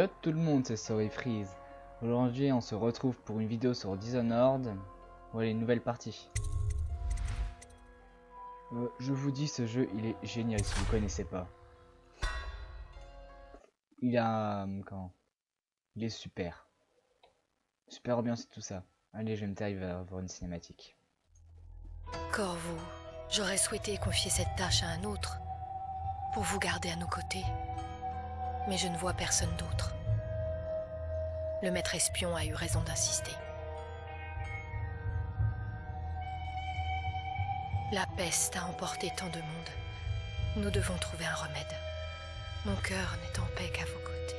Yo tout le monde, c'est Sorryfreeze. Aujourd'hui on se retrouve pour une vidéo sur Dishonored. Voilà une nouvelle partie. Je vous dis, ce jeu il est génial si vous connaissez pas. Il a... comment? Il est super. Super ambiance et tout ça. Allez, je vais me taire, il va avoir une cinématique. Corvo, j'aurais souhaité confier cette tâche à un autre, pour vous garder à nos côtés. Mais je ne vois personne d'autre. Le maître espion a eu raison d'insister. La peste a emporté tant de monde. Nous devons trouver un remède. Mon cœur n'est en paix qu'à vos côtés.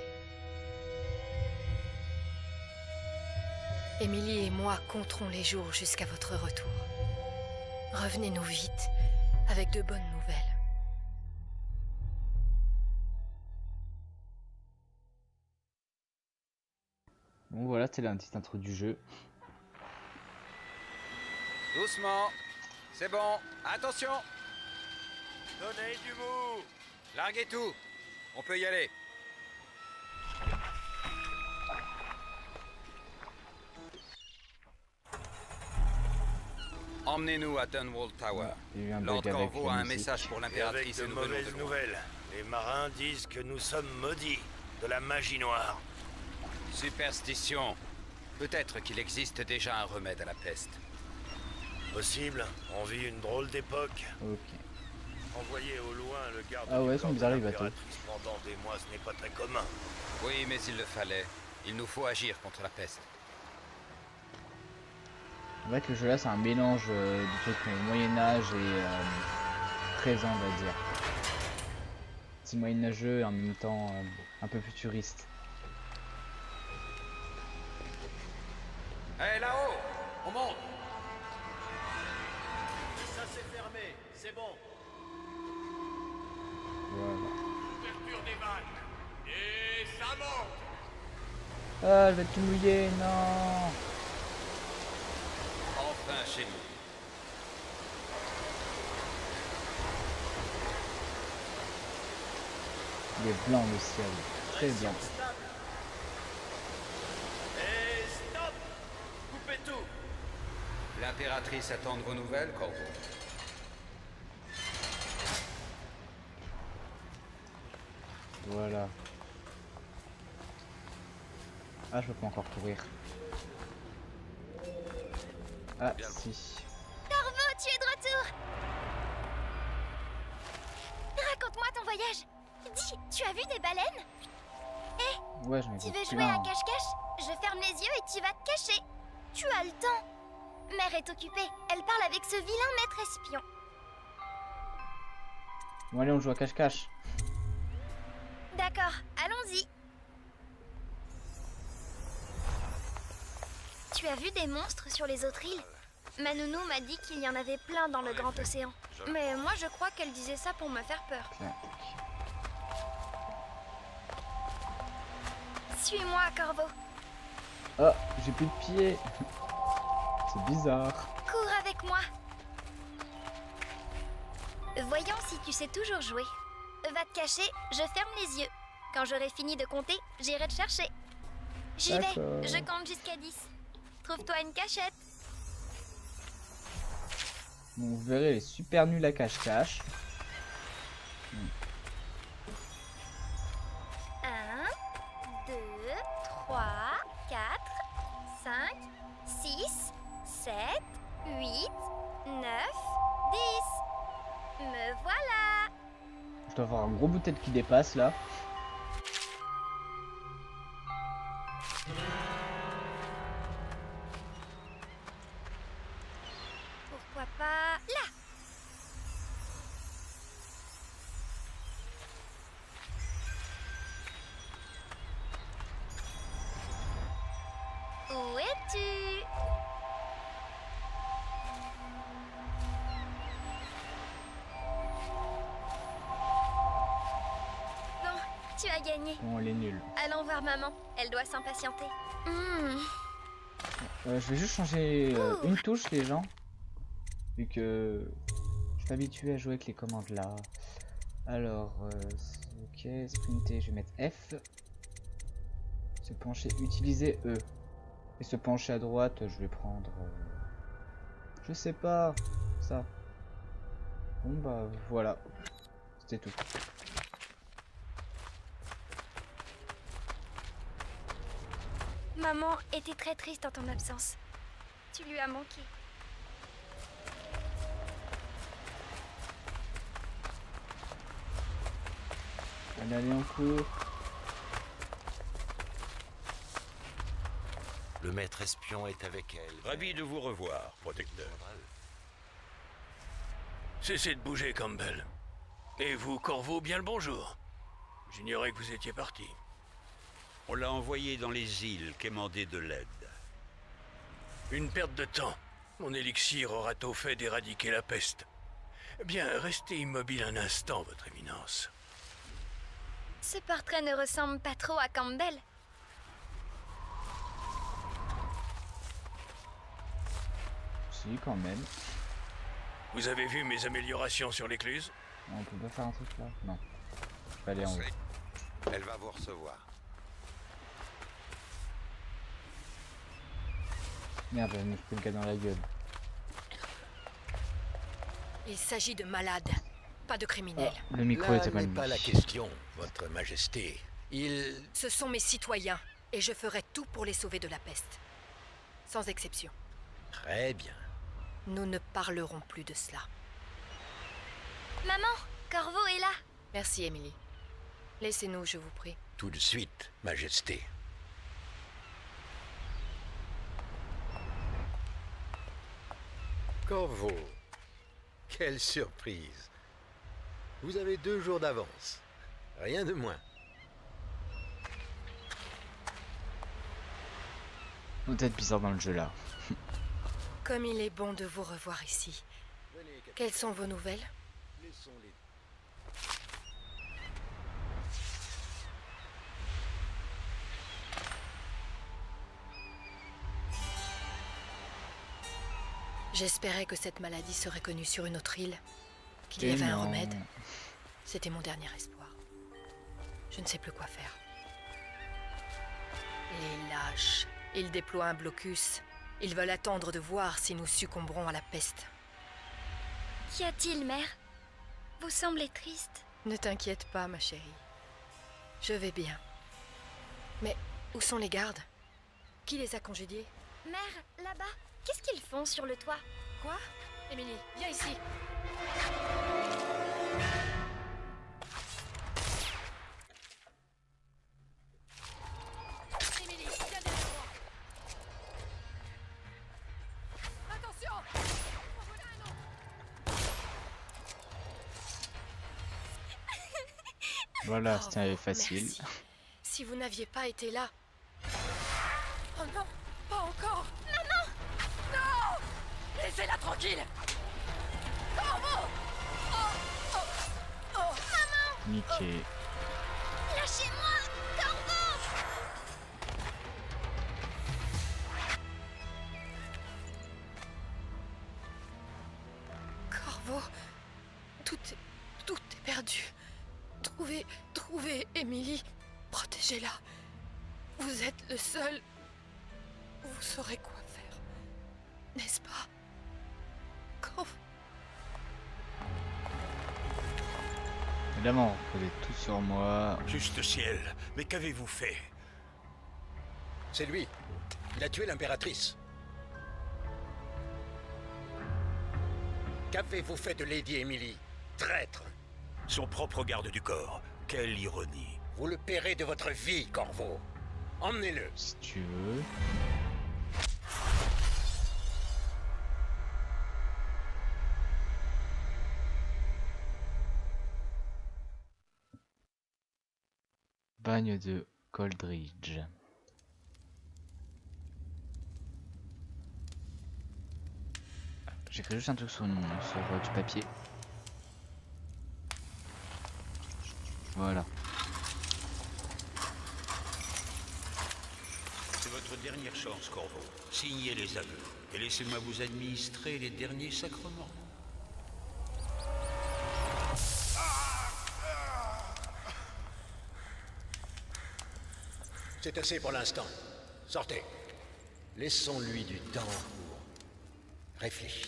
Émilie et moi compterons les jours jusqu'à votre retour. Revenez-nous vite, avec de bonnes nouvelles. Bon voilà, c'est la petite intro du jeu. Doucement, c'est bon, attention. Donnez du mou. Larguez tout, on peut y aller. Emmenez-nous à Dunwall Tower. Il y a eu un Lord bug avec Corvo a la un musique. message pour Et avec l'impératrice de et nous venons mauvaises de loin. nouvelles. Les marins disent que nous sommes maudits de la magie noire. Superstition. Peut-être qu'il existe déjà un remède à la peste. Possible, on vit une drôle d'époque. Ok. Envoyer au loin le garde Ah ouais, du ils sont corps de bizarres, les bateaux. l'impératrice pendant des mois, ce n'est pas très commun. Oui, mais il le fallait. Il nous faut agir contre la peste. En fait, le jeu là, c'est un mélange du truc Moyen-Âge et présent, on va dire. C'est moyenâgeux et en même temps un peu futuriste. Hé, là-haut, on monte. Ça s'est fermé, c'est bon. Voilà. Ouverture des vannes. Et ça monte. Ah, je vais tout mouiller, non. Enfin chez nous. Il est blanc le ciel, très blanc. Stable. Et stop. Coupez tout. L'impératrice attend de vos nouvelles, Corvo. Voilà. Ah, je peux pas encore courir. Ah, si. Corvo, tu es de retour! Raconte-moi ton voyage. Dis, tu as vu des baleines? Ouais, j'en ai Tu vu veux jouer à plein. cache-cache? Je ferme les yeux et tu vas te cacher. Tu as le temps. Mère est occupée. Elle parle avec ce vilain maître espion. Bon, allez, on joue à cache-cache. D'accord, allons-y. Tu as vu des monstres sur les autres îles? Ma nounou m'a dit qu'il y en avait plein dans le grand océan. Mais moi, je crois qu'elle disait ça pour me faire peur. Clac. Suis-moi, Corvo. Oh, j'ai plus de pied. C'est bizarre. Cours avec moi. Voyons si tu sais toujours jouer. Va te cacher, je ferme les yeux. Quand j'aurai fini de compter, j'irai te chercher. J'y vais, D'accord. je compte jusqu'à 10. Trouve-toi une cachette. Bon, vous verrez, elle est super nulle à cache-cache. 1, 2, 3, 4, 5, 6, 7, 8, 9, 10. Me voilà. Je dois avoir un gros bout de tête qui dépasse là. Pourquoi pas là? Où es-tu? Bon, tu as gagné. Bon, elle est nulle. Allons voir maman, elle doit s'impatienter. Je vais juste changer une touche, les gens. Vu que je suis habitué à jouer avec les commandes là. Alors, ok, sprinter, je vais mettre F. Se pencher, utiliser E. Et se pencher à droite, je vais prendre... je sais pas. Ça. Bon bah voilà. C'était tout. Maman était très triste en ton absence. Tu lui as manqué. Allez en cours. Le maître espion est avec elle. Ravi de vous revoir, protecteur. Cessez de bouger, Campbell. Et vous, Corvo, bien le bonjour. J'ignorais que vous étiez parti. On l'a envoyé dans les îles quémander de l'aide. Une perte de temps. Mon élixir aura tôt fait d'éradiquer la peste. Bien, restez immobile un instant, votre éminence. Ce portrait ne ressemble pas trop à Campbell. Si, quand même. Vous avez vu mes améliorations sur l'écluse? On peut pas faire un truc là? Non. Je vais aller en haut. Elle va vous recevoir. Merde, elle me fout le gars dans la gueule. Il s'agit de malades, pas de criminels. Le micro Là était mal n'est mis. pas la question, votre majesté. Il... Ce sont mes citoyens, et je ferai tout pour les sauver de la peste. Sans exception. Très bien. Nous ne parlerons plus de cela. Maman, Corvo est là. Merci, Emily. Laissez-nous, je vous prie. Tout de suite, majesté. Corvo, quelle surprise. Vous avez 2 jours d'avance. Rien de moins. On peut être bizarre dans le jeu là. Comme il est bon de vous revoir ici. Quelles sont vos nouvelles? Laissons-les. J'espérais que cette maladie serait connue sur une autre île, qu'il y Et avait un non. remède. C'était mon dernier espoir. Je ne sais plus quoi faire. Les lâches, ils déploient un blocus. Ils veulent attendre de voir si nous succomberons à la peste. Qu'y a-t-il, mère? Vous semblez triste. Ne t'inquiète pas, ma chérie. Je vais bien. Mais où sont les gardes? Qui les a congédiés? Mère, là-bas, qu'est-ce qu'ils font sur le toit? Quoi? Émilie, viens ici. Émilie, viens derrière moi. Attention! En voilà un autre. Voilà, Oh, c'était facile. merci. Si vous n'aviez pas été là... Oh non, pas encore. Maman! Non! Laissez-la tranquille. Niqué. Lâchez-moi, Corvo! Corvo, tout est perdu. Trouvez Émilie. Protégez-la. Vous êtes le seul. Vous saurez quoi faire. N'est-ce pas? Corvo. Évidemment, posez tout sur moi. Juste ciel, mais qu'avez-vous fait? C'est lui. Il a tué l'impératrice. Qu'avez-vous fait de Lady Emily? Traître! Son propre garde du corps. Quelle ironie. Vous le paierez de votre vie, Corvo. Emmenez-le. Si tu veux. Bagne de Coldridge. J'écris juste un truc sur du papier. Voilà. C'est votre dernière chance, Corvo. Signez les aveux et laissez-moi vous administrer les derniers sacrements. C'est assez pour l'instant. Sortez. Laissons-lui du temps pour réfléchir.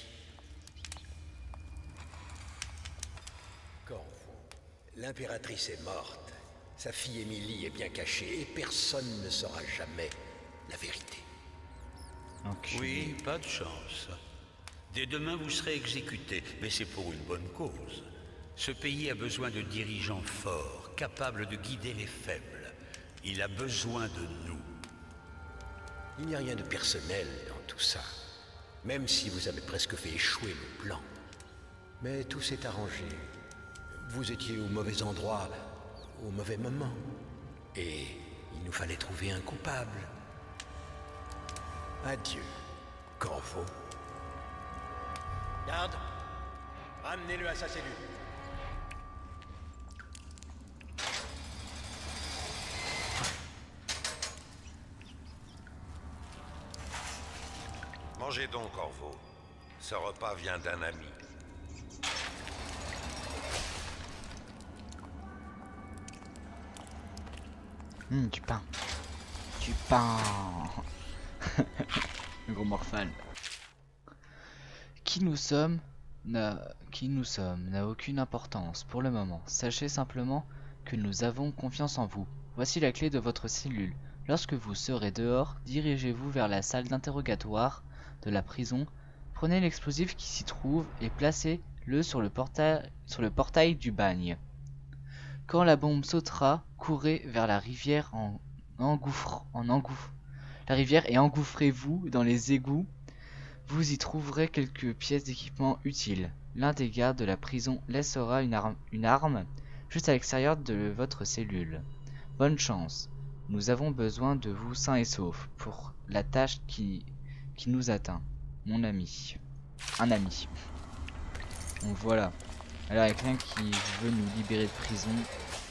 Corvo, l'impératrice est morte. Sa fille Émilie est bien cachée et personne ne saura jamais la vérité. Enculé. Oui, pas de chance. Dès demain, vous serez exécuté, mais c'est pour une bonne cause. Ce pays a besoin de dirigeants forts, capables de guider les faibles. Il a besoin de nous. Il n'y a rien de personnel dans tout ça. Même si vous avez presque fait échouer le plan. Mais tout s'est arrangé. Vous étiez au mauvais endroit, au mauvais moment. Et il nous fallait trouver un coupable. Adieu, Corvo. Garde, ramenez-le à sa cellule. Mangez donc, Corvo. Ce repas vient d'un ami. Du pain. Du pain. Le gros morphal. Qui nous sommes n'a aucune importance pour le moment. Sachez simplement que nous avons confiance en vous. Voici la clé de votre cellule. Lorsque vous serez dehors, dirigez-vous vers la salle d'interrogatoire de la prison. Prenez l'explosif qui s'y trouve et placez-le sur le portail du bagne. Quand la bombe sautera, courez vers la rivière la rivière et engouffrez-vous dans les égouts. Vous y trouverez quelques pièces d'équipement utiles. L'un des gardes de la prison laissera une arme juste à l'extérieur de votre cellule. Bonne chance. Nous avons besoin de vous sains et saufs pour la tâche qui nous atteint. Mon ami. Un ami. Donc voilà. Alors il y a quelqu'un qui veut nous libérer de prison.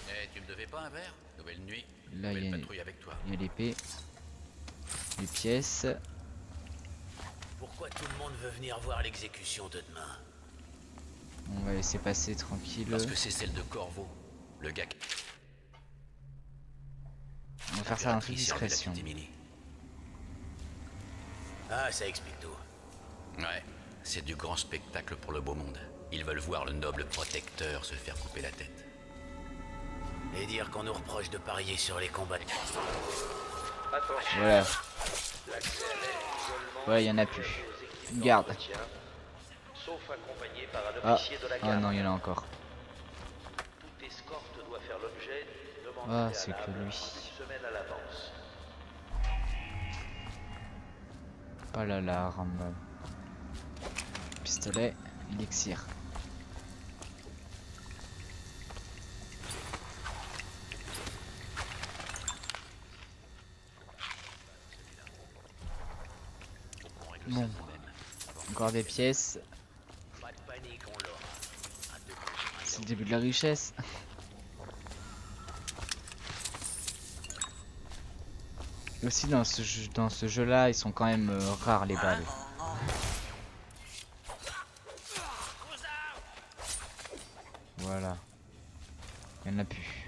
Eh, tu me devais pas un verre? Nouvelle nuit. Là il y a patrouille avec toi. l'épée. Les pièces. Pourquoi tout le monde veut venir voir l'exécution de demain? On va laisser passer tranquille. Parce que c'est celle de Corvo. Le gars qui... On va faire ça en toute discrétion. Ah, ça explique tout. Ouais, c'est du grand spectacle pour le beau monde. Ils veulent voir le noble protecteur se faire couper la tête. Et dire qu'on nous reproche de parier sur les combats. Voilà. Ouais, il y en a plus. Garde. Ah non, il y en a encore. Ah, c'est que lui. Pas l'alarme. Pistolet, élixir. Bon. Encore des pièces. C'est le début de la richesse. Et aussi dans ce jeu là, ils sont quand même rares les balles. Voilà. Il n'y en a plus.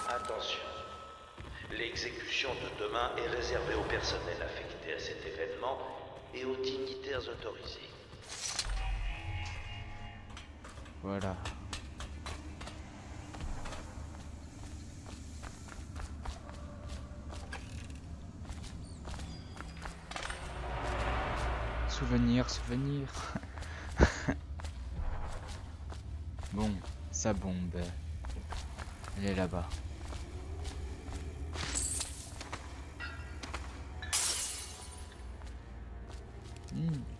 Attention. L'exécution de demain est réservée au personnel affecté à cet événement et aux dignitaires autorisés. Voilà. Souvenir, souvenir. Bon, sa bombe. Elle est là-bas.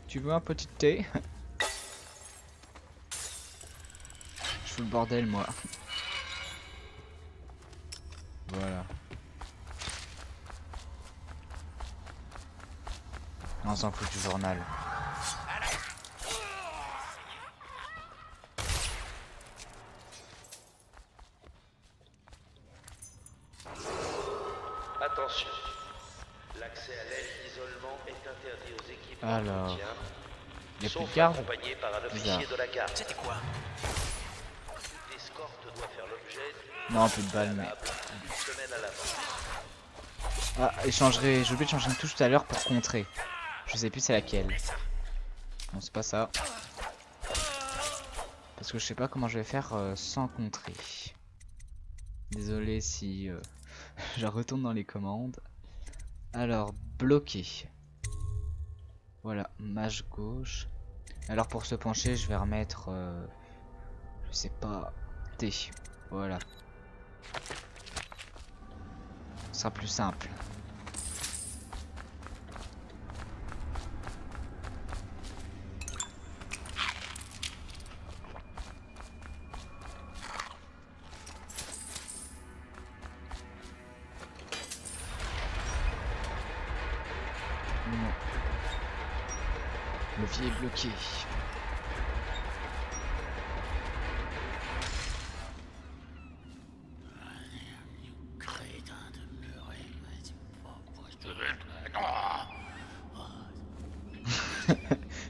Tu veux un petit thé? Je fous le bordel moi. Voilà. On s'en fout du journal. Attention. L'accès à l'aile d'isolement est interdit aux équipements Alors. d'entretien Il y a plus sauf de garde. accompagné par un Bizarre. officier de la garde. C'était quoi? L'escorte doit faire l'objet Non, plus de balles, mais... d'une semaine à l'avance. Ah, échangerai... J'ai oublié de changer une touche tout à l'heure pour contrer. Je sais plus c'est laquelle. Non, c'est pas ça. Parce que je sais pas comment je vais faire sans contrer. Désolé si je retourne dans les commandes. Alors, bloquer. Voilà, mage gauche. Alors pour se pencher, je vais remettre... je sais pas... T. Voilà. Ce sera plus simple. Non. Levier est bloqué.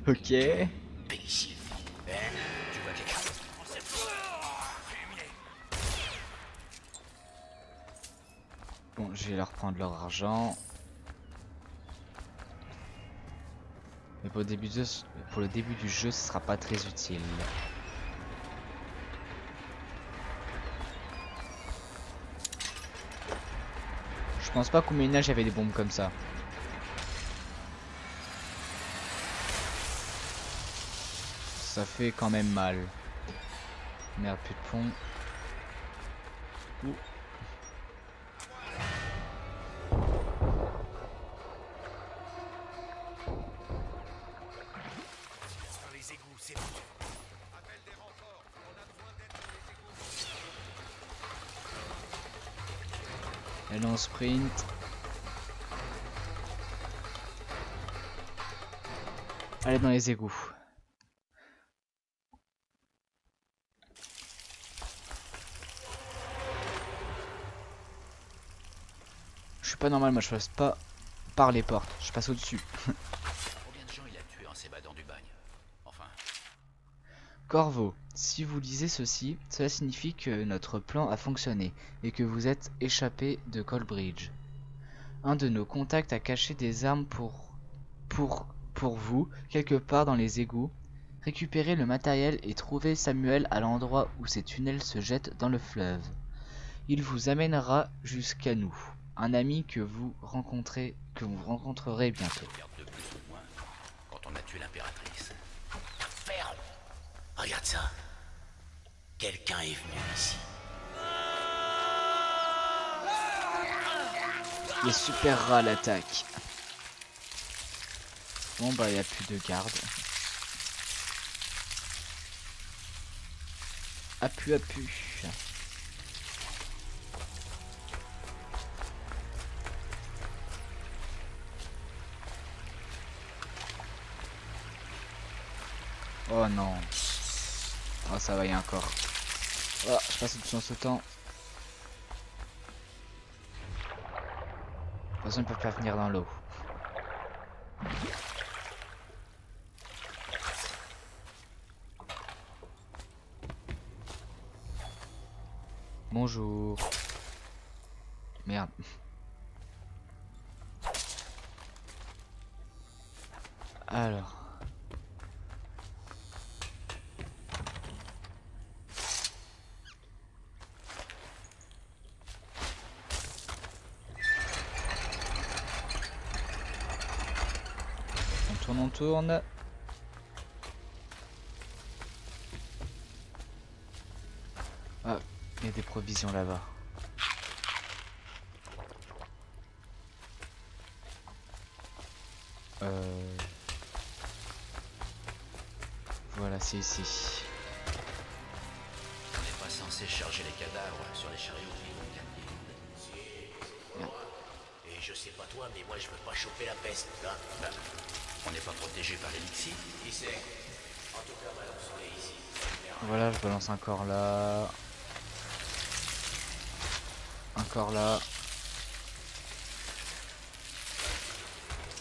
Ok. Bon, je vais leur prendre leur argent. Mais pour le début du jeu, ce sera pas très utile. Je pense pas qu'au Moyen-Âge il y avait des bombes comme ça. Ça fait quand même mal. Merde, plus de pont. Ouh. Elle est en sprint. Elle est dans les égouts. Je suis pas normal, moi je passe pas par les portes, je passe au-dessus. Combien de gens il a tué en s'évadant du bagne? Enfin... Corvo, si vous lisez ceci, cela signifie que notre plan a fonctionné et que vous êtes échappé de Coldbridge. Un de nos contacts a caché des armes pour vous, quelque part dans les égouts. Récupérez le matériel et trouvez Samuel à l'endroit où ces tunnels se jettent dans le fleuve. Il vous amènera jusqu'à nous. Un ami que vous rencontrerez bientôt. Perdre de plus ou moins quand on a tué l'impératrice. Ferme! Regarde ça. Quelqu'un est venu ici. Il est super ras l'attaque. Bon bah il n'y a plus de garde. Appu. Oh non. Oh ça va, il y a encore. Oh, je passe dessus en sautant. De toute façon ils peuvent pas venir dans l'eau. Bonjour. Merde. Alors. On tourne. Ah, il y a des provisions là-bas. Voilà, c'est ici. On n'est pas censé charger les cadavres sur les chariots qui vont gagner. Et je sais pas toi, mais moi je veux pas choper la peste, là. On n'est pas protégé par l'élixir. Qui sait? En tout cas, on est ici. Voilà, je balance encore là. Encore là.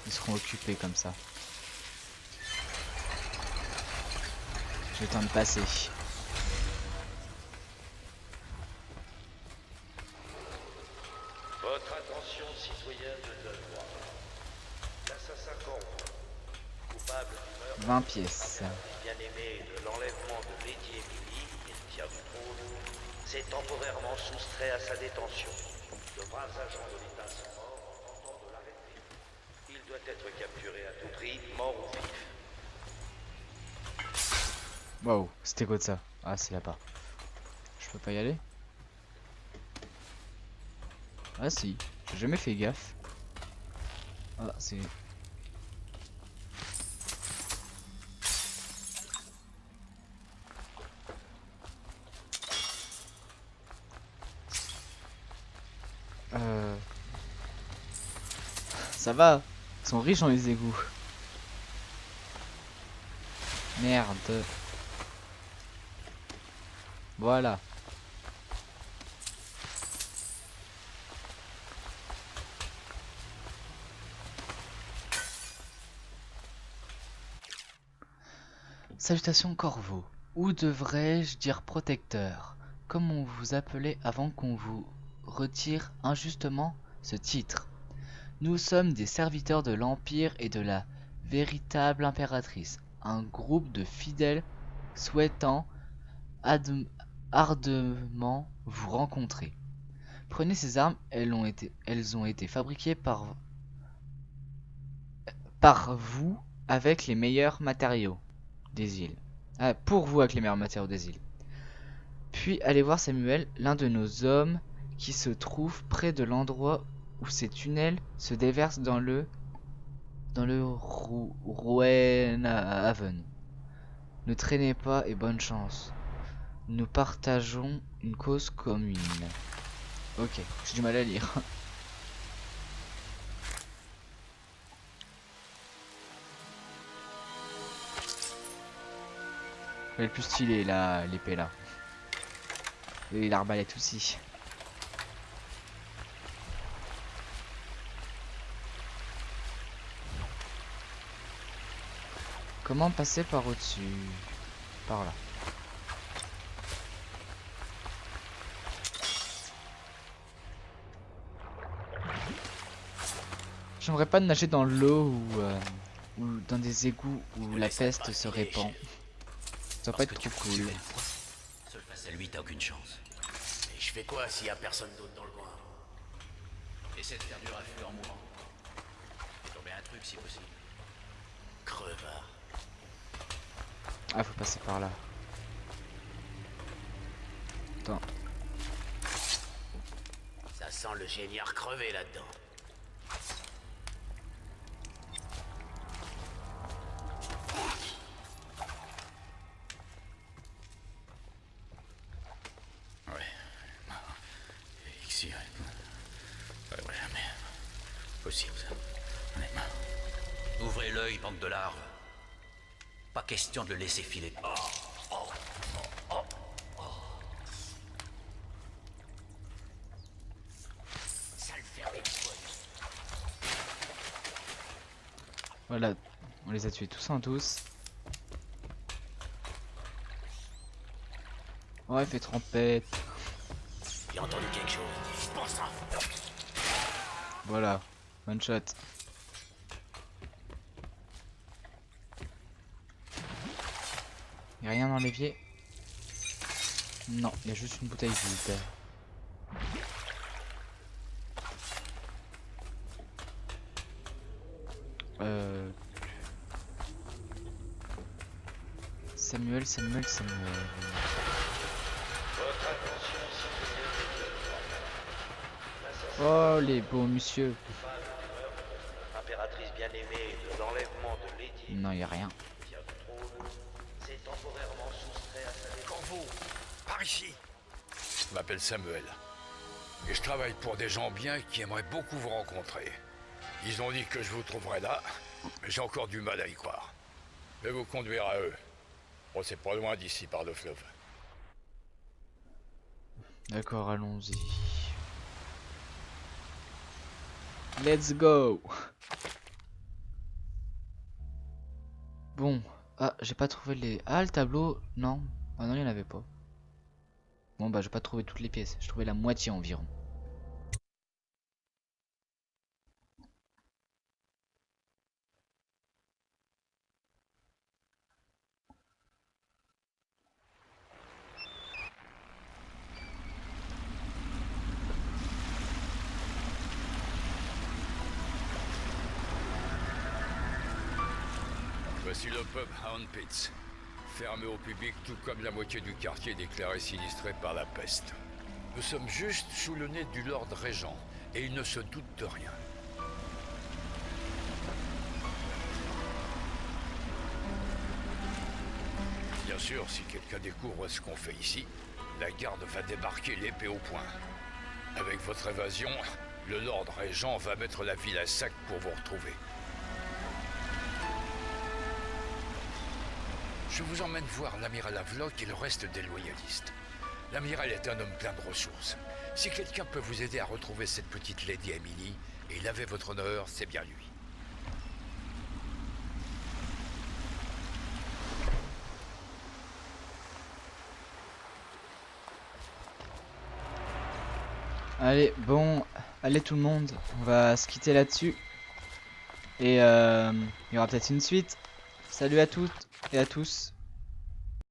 Ils seront occupés comme ça. J'ai le temps de passer. Votre attention, citoyens de Deloitte. L'assassin Corvo, coupable du meurtre 20 pièces. bien-aimé de l'enlèvement de Lady Emily, héritière du trône, s'est temporairement soustrait à sa détention. De braves agents de l'État sont morts en tentant de l'arrêter. Il doit être capturé à tout prix, mort ou vif. Waouh, c'était quoi de ça? Ah, c'est là-bas. Je peux pas y aller? Ah si, j'ai jamais fait gaffe. Ah, c'est... Ça va, ils sont riches dans les égouts. Merde. Voilà. Salutations Corvo. Ou devrais-je dire protecteur, comme on vous appelait avant qu'on vous retire injustement ce titre. Nous sommes des serviteurs de l'Empire et de la véritable impératrice, un groupe de fidèles souhaitant ardemment vous rencontrer. Prenez ces armes, elles ont été fabriquées par vous avec les meilleurs matériaux des îles. Ah, pour vous avec les meilleurs matériaux des îles. Puis allez voir Samuel, l'un de nos hommes qui se trouve près de l'endroit où ces tunnels se déversent dans le Roenhaven. Ne traînez pas et bonne chance. Nous partageons une cause commune. Ok, j'ai du mal à lire. Elle est plus stylée là, l'épée là. Et l'arbalète aussi. Comment passer par au-dessus? Par là. J'aimerais pas nager dans l'eau ou dans des égouts où la peste se répand. Ça va pas être trop cool. Seul face à lui, t'as aucune chance. Et je fais quoi s'il y a personne d'autre dans le coin? Essaie de faire du raffut en mourant. Fais tomber un truc si possible. Crevard. Ah, faut passer par là. Attends. Ça sent le géniard crevé là-dedans. Ici, ouais, mais... possible, ça. Honnêtement. Ouvrez l'œil, bande de larves. Pas question de le laisser filer. Voilà, on les a tués tous en tous. Ouais, fait trompette. J'ai entendu quelque chose. Je pense ça. Voilà, one shot. Y'a rien dans l'évier? Non, il y a juste une bouteille vide. Samuel. Oh, les beaux monsieur. Impératrice bien-aimée de l'enlèvement de Lady. Non, y a rien. C'est temporairement soustrait à sa défense. Corvo, par ici. Je m'appelle Samuel. Et je travaille pour des gens bien qui aimeraient beaucoup vous rencontrer. Ils ont dit que je vous trouverais là, mais j'ai encore du mal à y croire. Je vais vous conduire à eux. Bon, c'est pas loin d'ici par le fleuve. D'accord, allons-y. Let's go. Bon, Ah, j'ai pas trouvé les... Ah, le tableau, non. Ah non, il y en avait pas. Bon bah, j'ai pas trouvé toutes les pièces. J'ai trouvé la moitié environ. Voici le pub Hound Pits, fermé au public tout comme la moitié du quartier déclaré sinistré par la peste. Nous sommes juste sous le nez du Lord Régent, et il ne se doute de rien. Bien sûr, si quelqu'un découvre ce qu'on fait ici, la garde va débarquer l'épée au poing. Avec votre évasion, le Lord Régent va mettre la ville à sac pour vous retrouver. Je vous emmène voir l'amiral Havelock et le reste des loyalistes. L'amiral est un homme plein de ressources. Si quelqu'un peut vous aider à retrouver cette petite Lady Emily et laver votre honneur, c'est bien lui. Allez, bon, allez tout le monde, on va se quitter là-dessus. Et il y aura peut-être une suite. Salut à toutes et à tous.